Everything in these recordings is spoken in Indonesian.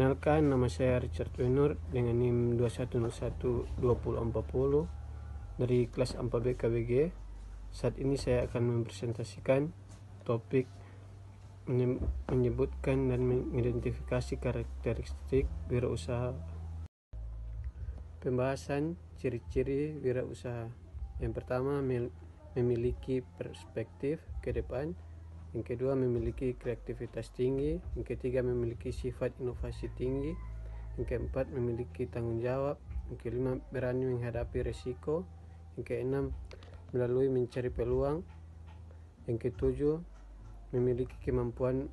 Perkenalkan, nama saya Richard Wenur dengan NIM 21012040 dari kelas 4B KBG. Saat ini saya akan mempresentasikan topik menyebutkan dan mengidentifikasi karakteristik wirausaha. Pembahasan ciri-ciri wirausaha. Yang pertama, memiliki perspektif ke depan. Yang kedua, memiliki kreativitas tinggi. Yang ketiga, memiliki sifat inovasi tinggi. Yang keempat, memiliki tanggung jawab. Yang kelima, berani menghadapi risiko. Yang keenam, melalui mencari peluang. Yang ketujuh, memiliki kemampuan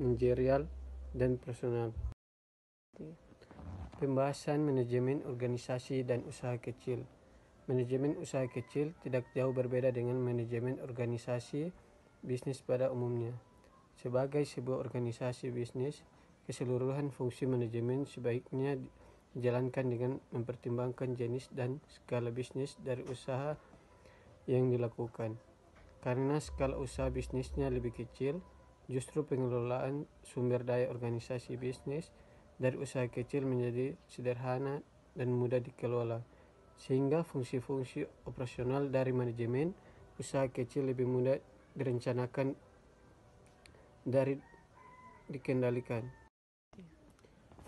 manajerial dan personal. Pembahasan manajemen organisasi dan usaha kecil. Manajemen usaha kecil tidak jauh berbeda dengan manajemen organisasi bisnis pada umumnya. Sebagai sebuah organisasi bisnis, keseluruhan fungsi manajemen sebaiknya dijalankan dengan mempertimbangkan jenis dan skala bisnis dari usaha yang dilakukan. Karena skala usaha bisnisnya lebih kecil, justru pengelolaan sumber daya organisasi bisnis dari usaha kecil menjadi sederhana dan mudah dikelola, sehingga fungsi-fungsi operasional dari manajemen usaha kecil lebih mudah direncanakan dari dikendalikan.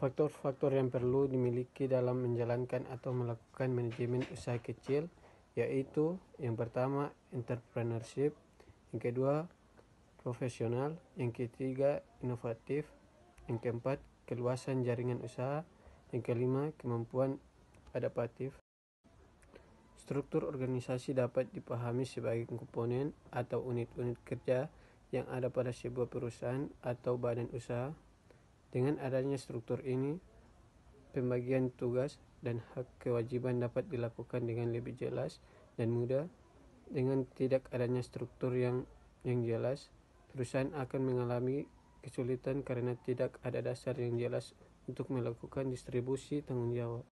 Faktor-faktor yang perlu dimiliki dalam menjalankan atau melakukan manajemen usaha kecil yaitu yang pertama entrepreneurship, yang kedua profesional, yang ketiga inovatif, yang keempat keluasan jaringan usaha, yang kelima kemampuan adaptif. Struktur organisasi dapat dipahami sebagai komponen atau unit-unit kerja yang ada pada sebuah perusahaan atau badan usaha. Dengan adanya struktur ini, pembagian tugas dan hak kewajiban dapat dilakukan dengan lebih jelas dan mudah. Dengan tidak adanya struktur yang jelas, perusahaan akan mengalami kesulitan karena tidak ada dasar yang jelas untuk melakukan distribusi tanggung jawab.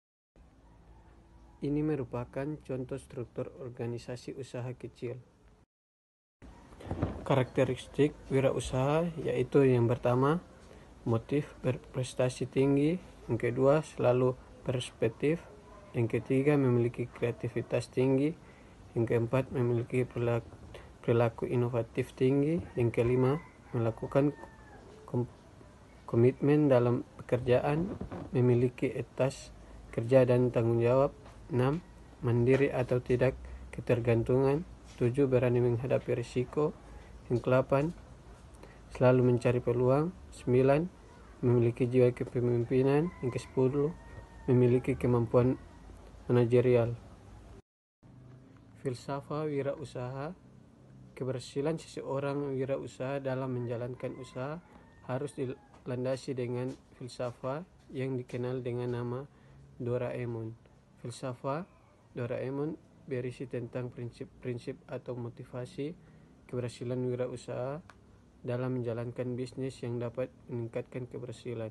Ini merupakan contoh struktur organisasi usaha kecil. Karakteristik wirausaha yaitu yang pertama, motif berprestasi tinggi. Yang kedua, selalu perspektif. Yang ketiga, memiliki kreativitas tinggi. Yang keempat, memiliki perilaku inovatif tinggi. Yang kelima, melakukan komitmen dalam pekerjaan, memiliki etos kerja dan tanggung jawab. 6. Mandiri atau tidak ketergantungan. 7. Berani menghadapi risiko. Yang ke-8, selalu mencari peluang. 9. Memiliki jiwa kepemimpinan. Yang ke-10, memiliki kemampuan manajerial. Filsafat wirausaha. Keberhasilan seseorang wirausaha dalam menjalankan usaha harus dilandasi dengan filsafat yang dikenal dengan nama Doraemon. Filsafat Doraemon berisi tentang prinsip-prinsip atau motivasi keberhasilan wirausaha dalam menjalankan bisnis yang dapat meningkatkan keberhasilan.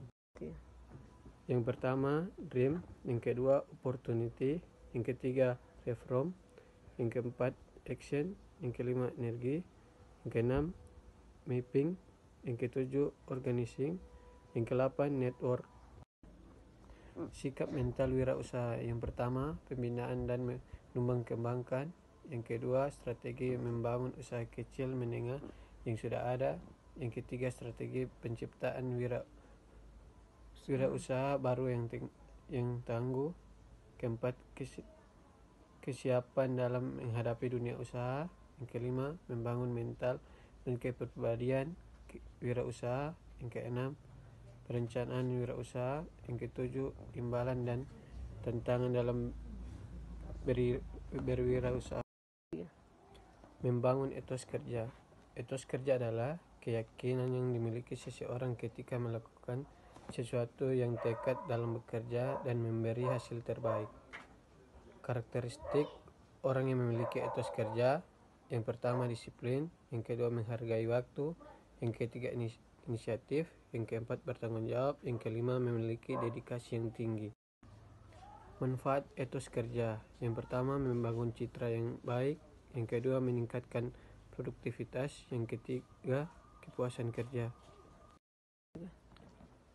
Yang pertama, dream. Yang kedua, opportunity. Yang ketiga, reform. Yang keempat, action. Yang kelima, energi. Yang keenam, mapping. Yang ketujuh, organizing. Yang ke-8, network. Sikap mental wirausaha. Yang pertama, pembinaan dan mengembangkan. Yang kedua, strategi membangun usaha kecil menengah yang sudah ada. Yang ketiga, strategi penciptaan wirausaha baru yang tangguh. Keempat, kesiapan dalam menghadapi dunia usaha. Yang kelima, membangun mental dan kepribadian wirausaha. Yang keenam, perencanaan wirausaha. Yang ketujuh, imbalan dan tantangan dalam berwirausaha. Membangun etos kerja. Etos kerja adalah keyakinan yang dimiliki seseorang ketika melakukan sesuatu yang tekad dalam bekerja dan memberi hasil terbaik. Karakteristik orang yang memiliki etos kerja. Yang pertama, disiplin. Yang kedua, menghargai waktu. Yang ketiga, inisiatif. Yang keempat, bertanggung jawab. Yang kelima, memiliki dedikasi yang tinggi. Manfaat etos kerja. Yang pertama, membangun citra yang baik. Yang kedua, meningkatkan produktivitas. Yang ketiga, kepuasan kerja.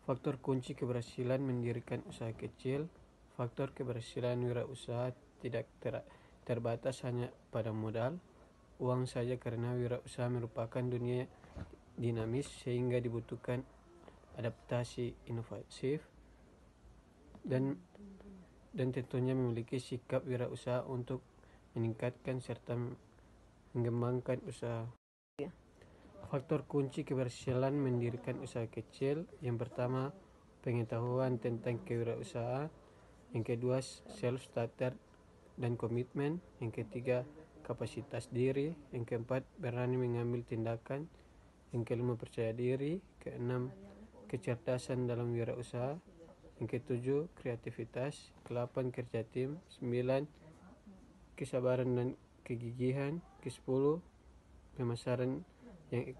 Faktor kunci keberhasilan mendirikan usaha kecil. Faktor keberhasilan wirausaha tidak terbatas hanya pada modal, uang saja, karena wirausaha merupakan dunia dinamis sehingga dibutuhkan adaptasi inovatif dan tentunya memiliki sikap wirausaha untuk meningkatkan serta mengembangkan usaha. Faktor kunci keberhasilan mendirikan usaha kecil. Yang pertama, pengetahuan tentang kewirausahaan. Yang kedua, self-starter dan komitmen. Yang ketiga, kapasitas diri. Yang keempat, berani mengambil tindakan. Yang kelima, percaya diri. Keenam, kecerdasan dalam wirausaha. Yang ketujuh, kreativitas. Kelapan, kerja tim. 9, kesabaran dan kegigihan. Ke-10, pemasaran yang